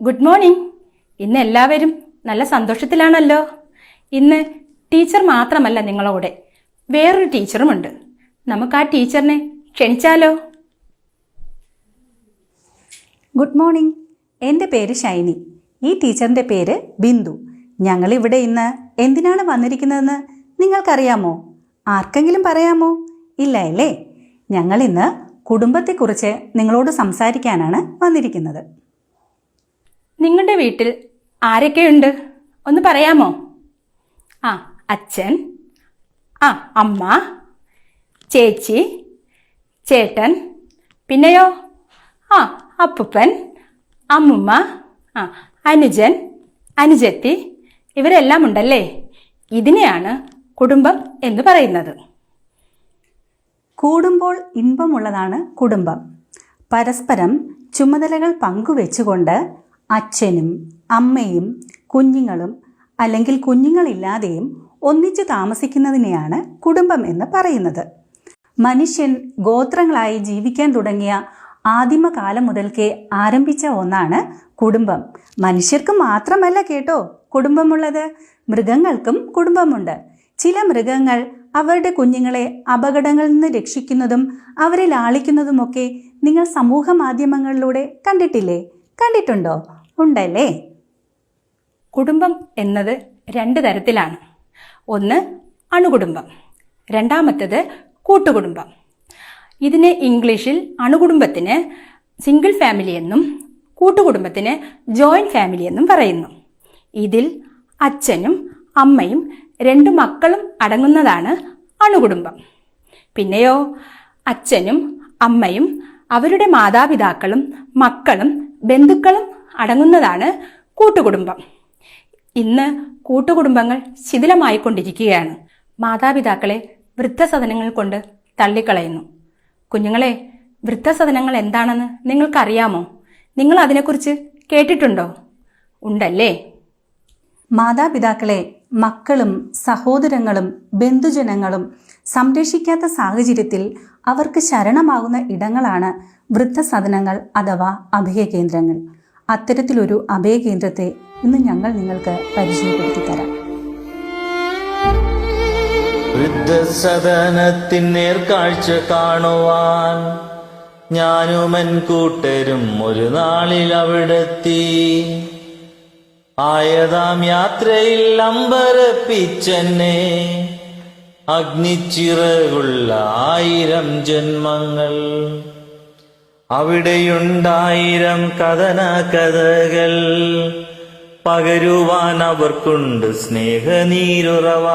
Good morning. ഇന്ന് എല്ലാവരും നല്ല സന്തോഷത്തിലാണല്ലോ. ഇന്ന് ടീച്ചർ മാത്രമല്ല നിങ്ങളോടെ, വേറൊരു ടീച്ചറുമുണ്ട്. നമുക്ക് ആ ടീച്ചറിനെ ക്ഷണിച്ചാലോ? Good morning. എൻ്റെ പേര് ഷൈനി. ഈ ടീച്ചറിൻ്റെ പേര് ബിന്ദു. ഞങ്ങളിവിടെ ഇന്ന് എന്തിനാണ് വന്നിരിക്കുന്നതെന്ന് നിങ്ങൾക്കറിയാമോ? ആർക്കെങ്കിലും പറയാമോ? ഇല്ല അല്ലേ? ഞങ്ങളിന്ന് കുടുംബത്തെക്കുറിച്ച് നിങ്ങളോട് സംസാരിക്കാനാണ് വന്നിരിക്കുന്നത്. നിങ്ങളുടെ വീട്ടിൽ ആരൊക്കെയുണ്ട് ഒന്ന് പറയാമോ? അച്ഛൻ, അമ്മ, ചേച്ചി, ചേട്ടൻ, പിന്നെയോ അപ്പൂപ്പൻ, അമ്മുമ്മ, അനുജൻ, അനുജത്തി, ഇവരെല്ലാം ഉണ്ടല്ലേ. ഇതിനെയാണ് കുടുംബം എന്ന് പറയുന്നത്. കൂടുമ്പോൾ ഇമ്പമുള്ളതാണ് കുടുംബം. പരസ്പരം ചുമതലകൾ പങ്കുവെച്ചുകൊണ്ട് അച്ഛനും അമ്മയും കുഞ്ഞുങ്ങളും അല്ലെങ്കിൽ കുഞ്ഞുങ്ങളില്ലാതെയും ഒന്നിച്ചു താമസിക്കുന്നതിനെയാണ് കുടുംബം എന്ന് പറയുന്നത്. മനുഷ്യൻ ഗോത്രങ്ങളായി ജീവിക്കാൻ തുടങ്ങിയ ആദിമകാലം മുതൽക്കേ ആരംഭിച്ച ഒന്നാണ് കുടുംബം. മനുഷ്യർക്ക് മാത്രമല്ല കേട്ടോ കുടുംബമുള്ളത്, മൃഗങ്ങൾക്കും കുടുംബമുണ്ട്. ചില മൃഗങ്ങൾ അവരുടെ കുഞ്ഞുങ്ങളെ അപകടങ്ങളിൽ നിന്ന് രക്ഷിക്കുന്നതും അവരെ ലാളിക്കുന്നതുമൊക്കെ നിങ്ങൾ സമൂഹ മാധ്യമങ്ങളിലൂടെ കണ്ടിട്ടില്ലേ? കണ്ടിട്ടുണ്ടോ? ഉണ്ടല്ലേ. കുടുംബം എന്നത് 2 തരത്തിലാണ്. ഒന്ന് അണുകുടുംബം, രണ്ടാമത്തേത് കൂട്ടുകുടുംബം. ഇതിന് ഇംഗ്ലീഷിൽ അണുകുടുംബത്തിന് സിംഗിൾ ഫാമിലി എന്നും കൂട്ടുകുടുംബത്തിന് ജോയിന്റ് ഫാമിലി എന്നും പറയുന്നു. ഇതിൽ അച്ഛനും അമ്മയും 2 മക്കളും അടങ്ങുന്നതാണ് അണുകുടുംബം. പിന്നെയോ അച്ഛനും അമ്മയും അവരുടെ മാതാപിതാക്കളും മക്കളും ബന്ധുക്കളും അടങ്ങുന്നതാണ് കൂട്ടുകുടുംബം. ഇന്ന് കൂട്ടുകുടുംബങ്ങൾ ശിഥിലമായിക്കൊണ്ടിരിക്കുകയാണ്. മാതാപിതാക്കളെ വൃദ്ധസദനങ്ങൾ കൊണ്ട് തള്ളിക്കളയുന്നു. കുഞ്ഞുങ്ങളെ, വൃദ്ധസദനങ്ങൾ എന്താണെന്ന് നിങ്ങൾക്കറിയാമോ? നിങ്ങൾ അതിനെക്കുറിച്ച് കേട്ടിട്ടുണ്ടോ? ഉണ്ടല്ലേ. മാതാപിതാക്കളെ മക്കളും സഹോദരങ്ങളും ബന്ധുജനങ്ങളും സംരക്ഷിക്കാത്ത സാഹചര്യത്തിൽ അവർക്ക് ശരണമാകുന്ന ഇടങ്ങളാണ് വൃദ്ധസദനങ്ങൾ അഥവാ അഭയകേന്ദ്രങ്ങൾ. അത്തരത്തിലൊരു അഭയകേന്ദ്രത്തെ ഇന്ന് ഞങ്ങൾ നിങ്ങൾക്ക് പരിചയപ്പെടുത്തി തരാം. വൃദ്ധസദനത്തിൻ നേർക്കാഴ്ച കാണുവാൻ ഞാനുമൻ കൂട്ടരും ഒരു നാളിൽ അവിടെത്തി. ആയതാം യാത്രയിൽ അമ്പരപ്പിച്ചെന്നെ അഗ്നിച്ചിറകുള്ള 1000 ജന്മങ്ങൾ. അവിടെയുണ്ടായിരം കഥനകഥകൾ പകരുവാൻ അവർക്കുണ്ട് സ്നേഹനീരുറവ.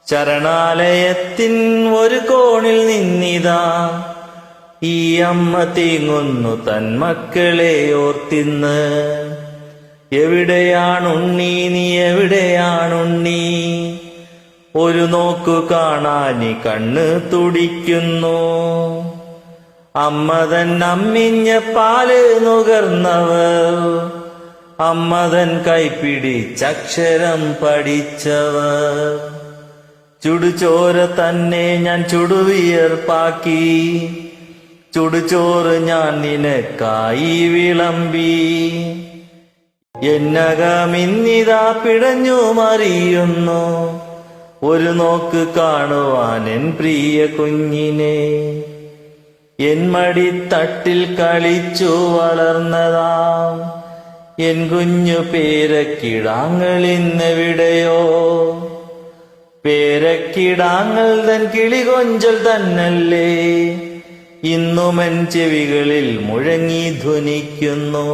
ശരണാലയത്തിൻ ഒരു കോണിൽ നിന്നിതാ ഈ അമ്മ തേങ്ങുന്നു തൻ മക്കളെ ഓർത്തിന്ന്. എവിടെയാണുണ്ണി, നീ എവിടെയാണുണ്ണി? ഒരു നോക്കു കാണാനി കണ്ണ് തുടിക്കുന്നു. അമ്മതൻ അമ്മിഞ്ഞ പാല് നുകർന്നവർ, അമ്മതൻ കൈപ്പിടിച്ചക്ഷരം പഠിച്ചവർ. ചുടുചോര തന്നെ ഞാൻ ചുടുവിയർപ്പാക്കി, ചുടുചോറ് ഞാൻ നിനക്കായി വിളമ്പി. എന്നകമിന്നിതാ പിടഞ്ഞു മറിയുന്നു, ഒരു നോക്ക് കാണുവാൻ എൻ പ്രിയ കുഞ്ഞിനെ. എൻ മടിത്തട്ടിൽ കളിച്ചു വളർന്നതാം എൻ കുഞ്ഞു പേരക്കിടാങ്ങൾ ഇന്നെവിടെയോ. പേരക്കിടാങ്ങൾ തൻ കിളികൊഞ്ചൽ തന്നല്ലേ ഇന്നുമൻ ചെവികളിൽ മുഴങ്ങി ധ്വനിക്കുന്നു.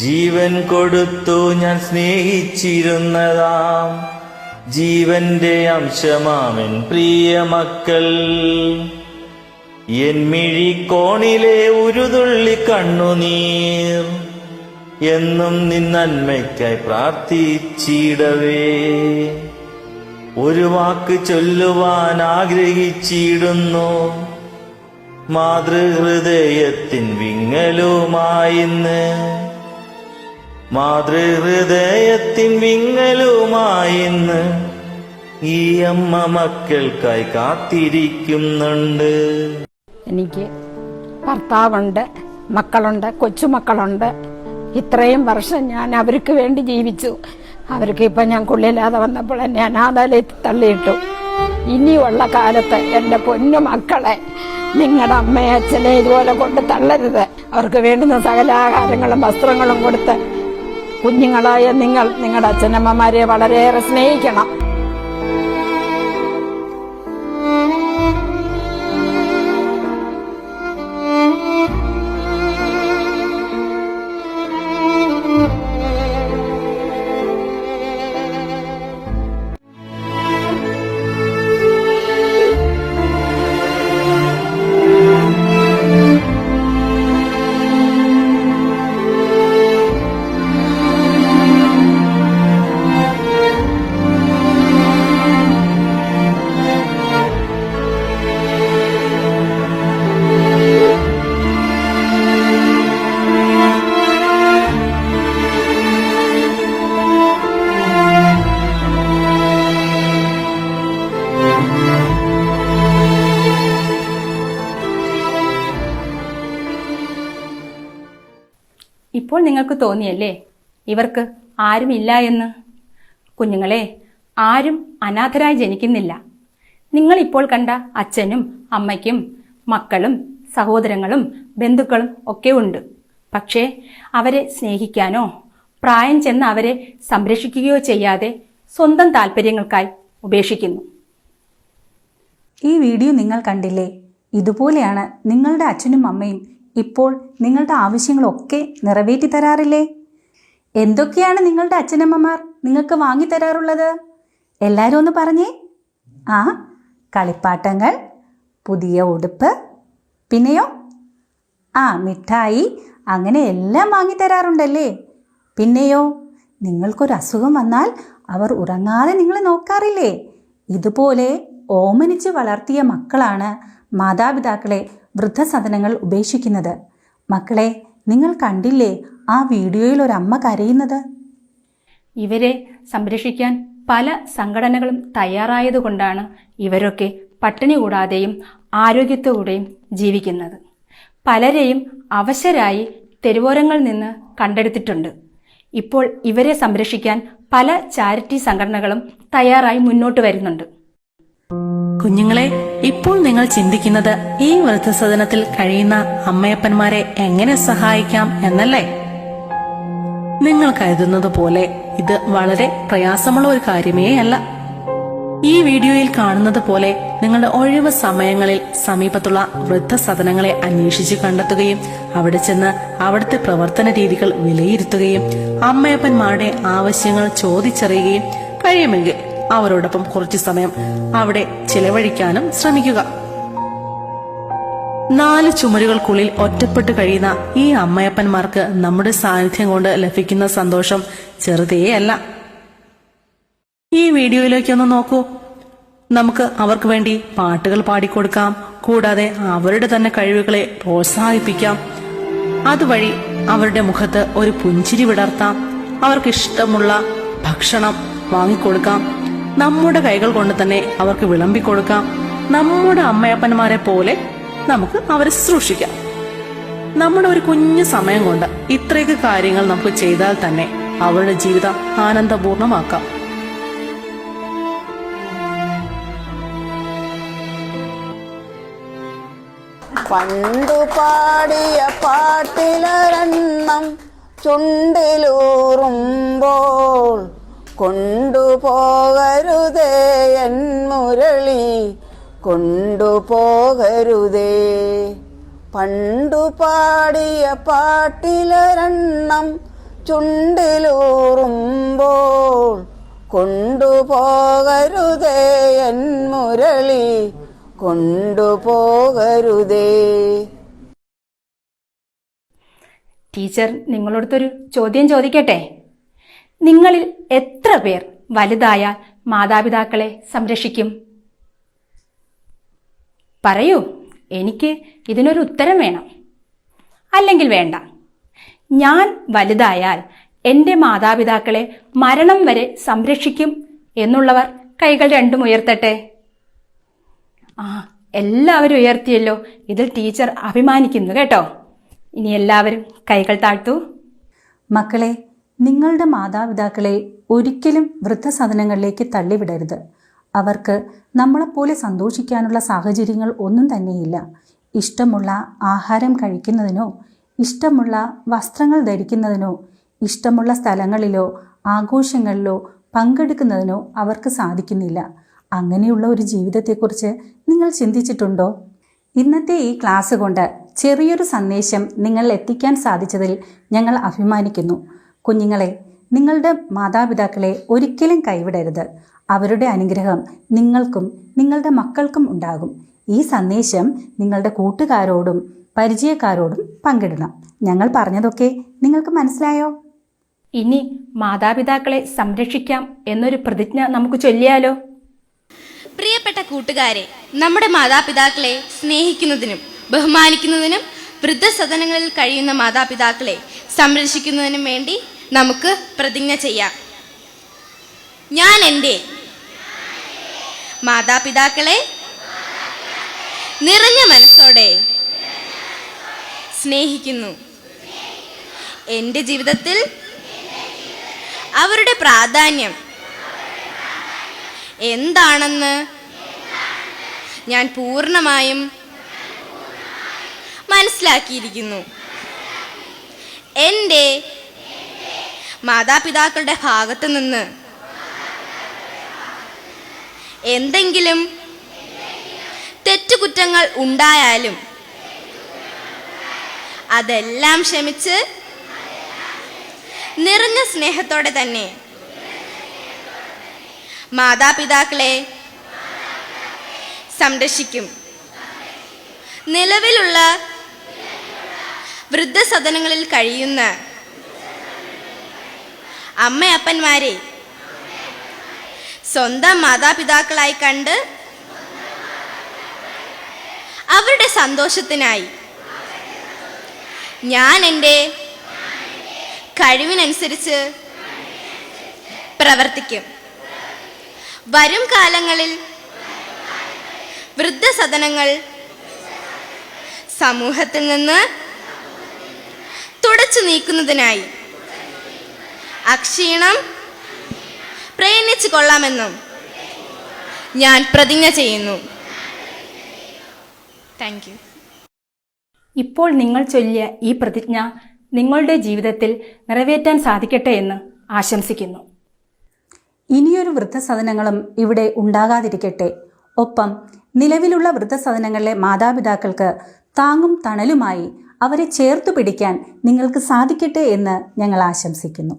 ജീവൻ കൊടുത്തു ഞാൻ സ്നേഹിച്ചിരുന്നതാം ജീവന്റെ അംശമാമൻ പ്രിയ മക്കൾ. എൻ മിഴിക്കോണിലെ ഉരുതുള്ളി കണ്ണുനീർ എന്നും നിന്നന്മയ്ക്കായി പ്രാർത്ഥിച്ചിടവേ. ഒരു വാക്ക് ചൊല്ലുവാൻ ആഗ്രഹിച്ചിടുന്നു, മാതൃഹൃദയത്തിൻ വിങ്ങലുമായിന്ന്. മാതൃഹൃദയത്തിൻ വിങ്ങലുമായിന്ന് ഈ അമ്മ മക്കൾക്കായി കാത്തിരിക്കുന്നുണ്ട്. എനിക്ക് ഭർത്താവുണ്ട്, മക്കളുണ്ട്, കൊച്ചുമക്കളുണ്ട്. ഇത്രയും വർഷം ഞാൻ അവർക്ക് വേണ്ടി ജീവിച്ചു. അവർക്ക് ഇപ്പൊ ഞാൻ കൊള്ളില്ലാതെ വന്നപ്പോൾ എന്നെ അനാഥാലയത്തിൽ തള്ളിയിട്ടു. ഇനിയുള്ള കാലത്ത് എന്റെ പൊന്നു മക്കളെ നിങ്ങളുടെ അമ്മയെ അച്ഛനെ ഇതുപോലെ കൊണ്ട് തള്ളരുത്. അവർക്ക് വേണ്ടുന്ന സകല ആഹാരങ്ങളും വസ്ത്രങ്ങളും കൊടുത്ത് കുഞ്ഞുങ്ങളായ നിങ്ങൾ നിങ്ങളുടെ അച്ഛനമ്മമാരെ വളരെയേറെ സ്നേഹിക്കണം. ഇപ്പോൾ നിങ്ങൾക്ക് തോന്നിയല്ലേ ഇവർക്ക് ആരുമില്ല എന്ന്? കുഞ്ഞുങ്ങളെ, ആരും അനാഥരായി ജനിക്കുന്നില്ല. നിങ്ങൾ ഇപ്പോൾ കണ്ട അച്ഛനും അമ്മയ്ക്കും മക്കളും സഹോദരങ്ങളും ബന്ധുക്കളും ഒക്കെ ഉണ്ട്. പക്ഷേ അവരെ സ്നേഹിക്കാനോ പ്രായം ചെന്ന് അവരെ സംരക്ഷിക്കുകയോ ചെയ്യാതെ സ്വന്തം താല്പര്യങ്ങൾക്കായി ഉപേക്ഷിക്കുന്നു. ഈ വീഡിയോ നിങ്ങൾ കണ്ടില്ലേ? ഇതുപോലെയാണ് നിങ്ങളുടെ അച്ഛനും അമ്മയും ഇപ്പോൾ നിങ്ങളുടെ ആവശ്യങ്ങളൊക്കെ നിറവേറ്റി തരാറില്ലേ? എന്തൊക്കെയാണ് നിങ്ങളുടെ അച്ഛനമ്മമാർ നിങ്ങൾക്ക് വാങ്ങിത്തരാറുള്ളത്? എല്ലാവരും ഒന്ന് പറഞ്ഞേ. കളിപ്പാട്ടങ്ങൾ, പുതിയ ഉടുപ്പ്, പിന്നെയോ മിഠായി, അങ്ങനെ എല്ലാം വാങ്ങിത്തരാറുണ്ടല്ലേ? പിന്നെയോ നിങ്ങൾക്കൊരു അസുഖം വന്നാൽ അവർ ഉറങ്ങാതെ നിങ്ങളെ നോക്കാറില്ലേ? ഇതുപോലെ ഓമനിച്ച് വളർത്തിയ മക്കളാണ് മാതാപിതാക്കളെ വൃദ്ധസദനങ്ങൾ ഉപേക്ഷിക്കുന്നത്. മക്കളെ, നിങ്ങൾ കണ്ടില്ലേ ആ വീഡിയോയിൽ ഒരമ്മ കരയുന്നത്? ഇവരെ സംരക്ഷിക്കാൻ പല സംഘടനകളും തയ്യാറായതുകൊണ്ടാണ് ഇവരൊക്കെ പട്ടിണി കൂടാതെയും ആരോഗ്യത്തോടെയും ജീവിക്കുന്നത്. പലരെയും അവശരായി തെരുവോരങ്ങളിൽ നിന്ന് കണ്ടെടുത്തിട്ടുണ്ട്. ഇപ്പോൾ ഇവരെ സംരക്ഷിക്കാൻ പല ചാരിറ്റി സംഘടനകളും തയ്യാറായി മുന്നോട്ട് വരുന്നുണ്ട്. കുഞ്ഞുങ്ങളെ, ഇപ്പോൾ നിങ്ങൾ ചിന്തിക്കുന്നത് ഈ വൃദ്ധസദനത്തിൽ കഴിയുന്ന അമ്മയപ്പന്മാരെ എങ്ങനെ സഹായിക്കാം എന്നല്ലേ? നിങ്ങൾ കരുതുന്നത് പോലെ ഇത് വളരെ പ്രയാസമുള്ള ഒരു കാര്യമേ അല്ല. ഈ വീഡിയോയിൽ കാണുന്നത് പോലെ നിങ്ങളുടെ ഒഴിവ് സമയങ്ങളിൽ സമീപത്തുള്ള വൃദ്ധസദനങ്ങളെ അന്വേഷിച്ച് കണ്ടെത്തുകയും അവിടെ ചെന്ന് അവിടുത്തെ പ്രവർത്തന രീതികൾ വിലയിരുത്തുകയും അമ്മയപ്പന്മാരുടെ ആവശ്യങ്ങൾ ചോദിച്ചറിയുകയും കഴിയുമെങ്കിൽ അവരോടൊപ്പം കുറച്ചു സമയം അവിടെ ചിലവഴിക്കാനും ശ്രമിക്കുക. 4 ചുമരുകൾക്കുള്ളിൽ ഒറ്റപ്പെട്ട് കഴിയുന്ന ഈ അമ്മയപ്പന്മാർക്ക് നമ്മുടെ സാന്നിധ്യം കൊണ്ട് ലഭിക്കുന്ന സന്തോഷം ചെറുതേയല്ല. ഈ വീഡിയോയിലേക്കൊന്ന് നോക്കൂ. നമുക്ക് അവർക്ക് വേണ്ടി പാട്ടുകൾ പാടിക്കൊടുക്കാം. കൂടാതെ അവരുടെ തന്നെ കഴിവുകളെ പ്രോത്സാഹിപ്പിക്കാം. അതുവഴി അവരുടെ മുഖത്ത് ഒരു പുഞ്ചിരി വിടർത്താം. അവർക്കിഷ്ടമുള്ള ഭക്ഷണം വാങ്ങിക്കൊടുക്കാം. നമ്മുടെ കൈകൾ കൊണ്ട് തന്നെ അവർക്ക് വിളമ്പിക്കൊടുക്കാം. നമ്മുടെ അമ്മയപ്പന്മാരെ പോലെ നമുക്ക് അവരെ ശുശ്രൂഷിക്കാം. നമ്മുടെ ഒരു കുഞ്ഞു സമയം കൊണ്ട് ഇത്രയൊക്കെ കാര്യങ്ങൾ നമുക്ക് ചെയ്താൽ തന്നെ അവരുടെ ജീവിതം ആനന്ദപൂർണമാക്കാം. പണ്ടു പാടിയ പാട്ടിലൊരെണ്ണം ചുണ്ടിലൂറുമ്പോൾ കൊണ്ടുപോകരുതേ എൻ മുരളി, കൊണ്ടുപോകരുതേ. പണ്ടു പാടിയ പാട്ടിലൊരെണ്ണം ചുണ്ടിലൂറുമ്പോൾ കൊണ്ടുപോകരുതേ എൻ മുരളി, കൊണ്ടുപോകരുതേ. ടീച്ചർ നിങ്ങളോടത്തൊരു ചോദ്യം ചോദിക്കട്ടെ? നിങ്ങളിൽ എത്ര പേർ വലുതായാൽ മാതാപിതാക്കളെ സംരക്ഷിക്കും? പറയൂ, എനിക്ക് ഇതിനൊരു ഉത്തരം വേണം. അല്ലെങ്കിൽ വേണ്ട, ഞാൻ വലുതായാൽ എൻ്റെ മാതാപിതാക്കളെ മരണം വരെ സംരക്ഷിക്കും എന്നുള്ളവർ കൈകൾ രണ്ടും ഉയർത്തട്ടെ. എല്ലാവരും ഉയർത്തിയല്ലോ. ഇതിൽ ടീച്ചർ അഭിമാനിക്കുന്നു കേട്ടോ. ഇനി എല്ലാവരും കൈകൾ താഴ്ത്തൂ. മക്കളെ, നിങ്ങളുടെ മാതാപിതാക്കളെ ഒരിക്കലും വൃദ്ധസദനങ്ങളിലേക്ക് തള്ളിവിടരുത്. അവർക്ക് നമ്മളെപ്പോലെ സന്തോഷിക്കാനുള്ള സാഹചര്യങ്ങൾ ഒന്നും തന്നെയില്ല. ഇഷ്ടമുള്ള ആഹാരം കഴിക്കുന്നതിനോ ഇഷ്ടമുള്ള വസ്ത്രങ്ങൾ ധരിക്കുന്നതിനോ ഇഷ്ടമുള്ള സ്ഥലങ്ങളിലോ ആഘോഷങ്ങളിലോ പങ്കെടുക്കുന്നതിനോ അവർക്ക് സാധിക്കുന്നില്ല. അങ്ങനെയുള്ള ഒരു ജീവിതത്തെക്കുറിച്ച് നിങ്ങൾ ചിന്തിച്ചിട്ടുണ്ടോ? ഇന്നത്തെ ഈ ക്ലാസ് കൊണ്ട് ചെറിയൊരു സന്ദേശം നിങ്ങൾ എത്തിക്കാൻ സാധിച്ചതിൽ ഞങ്ങൾ അഭിമാനിക്കുന്നു. കുഞ്ഞുങ്ങളെ, നിങ്ങളുടെ മാതാപിതാക്കളെ ഒരിക്കലും കൈവിടരുത്. അവരുടെ അനുഗ്രഹം നിങ്ങൾക്കും നിങ്ങളുടെ മക്കൾക്കും ഉണ്ടാകും. ഈ സന്ദേശം നിങ്ങളുടെ കൂട്ടുകാരോടും പരിചയക്കാരോടും പങ്കിടണം. ഞങ്ങൾ പറഞ്ഞതൊക്കെ നിങ്ങൾക്ക് മനസ്സിലായോ? ഇനി മാതാപിതാക്കളെ സംരക്ഷിക്കാം എന്നൊരു പ്രതിജ്ഞ നമുക്ക് ചൊല്ലിയാലോ? പ്രിയപ്പെട്ട കൂട്ടുകാരെ, നമ്മുടെ മാതാപിതാക്കളെ സ്നേഹിക്കുന്നതിനും ബഹുമാനിക്കുന്നതിനും വൃദ്ധസദനങ്ങളിൽ കഴിയുന്ന മാതാപിതാക്കളെ സംരക്ഷിക്കുന്നതിനും വേണ്ടി നമുക്ക് പ്രതിജ്ഞ ചെയ്യാം. ഞാൻ എൻ്റെ മാതാപിതാക്കളെ നിറഞ്ഞ മനസ്സോടെ സ്നേഹിക്കുന്നു. എൻ്റെ ജീവിതത്തിൽ അവരുടെ പ്രാധാന്യം എന്താണെന്ന് ഞാൻ പൂർണ്ണമായും മനസ്സിലാക്കിയിരിക്കുന്നു. എൻ്റെ മാതാപിതാക്കളുടെ ഭാഗത്തു നിന്ന് എന്തെങ്കിലും തെറ്റുകുറ്റങ്ങൾ ഉണ്ടായാലും അതെല്ലാം ക്ഷമിച്ച് നിറഞ്ഞ സ്നേഹത്തോടെ തന്നെ മാതാപിതാക്കളെ സംരക്ഷിക്കും. നിലവിലുള്ള വൃദ്ധസദനങ്ങളിൽ കഴിയുന്ന അമ്മയപ്പന്മാരെ സ്വന്തം മാതാപിതാക്കളായി കണ്ട് അവരുടെ സന്തോഷത്തിനായി ഞാൻ എൻ്റെ കഴിവിനനുസരിച്ച് പ്രവർത്തിക്കും. വരും കാലങ്ങളിൽ വൃദ്ധസദനങ്ങൾ സമൂഹത്തിൽ നിന്ന് തുടച്ചു നീക്കുന്നതിനായി അക്ഷീണം പ്രയത്നിച്ചു കൊള്ളാമെന്നും ഞാൻ പ്രതിജ്ഞ ചെയ്യുന്നു. Thank you. ഇപ്പോൾ നിങ്ങൾ ചൊല്ലിയ ഈ പ്രതിജ്ഞ നിങ്ങളുടെ ജീവിതത്തിൽ നിറവേറ്റാൻ സാധിക്കട്ടെ എന്ന് ആശംസിക്കുന്നു. ഇനിയൊരു വൃദ്ധസദനങ്ങളും ഇവിടെ ഉണ്ടാകാതിരിക്കട്ടെ. ഒപ്പം നിലവിലുള്ള വൃദ്ധസദനങ്ങളിലെ മാതാപിതാക്കൾക്ക് താങ്ങും തണലുമായി അവരെ ചേർത്തു പിടിക്കാൻ നിങ്ങൾക്ക് സാധിക്കട്ടെ എന്ന് ഞങ്ങൾ ആശംസിക്കുന്നു.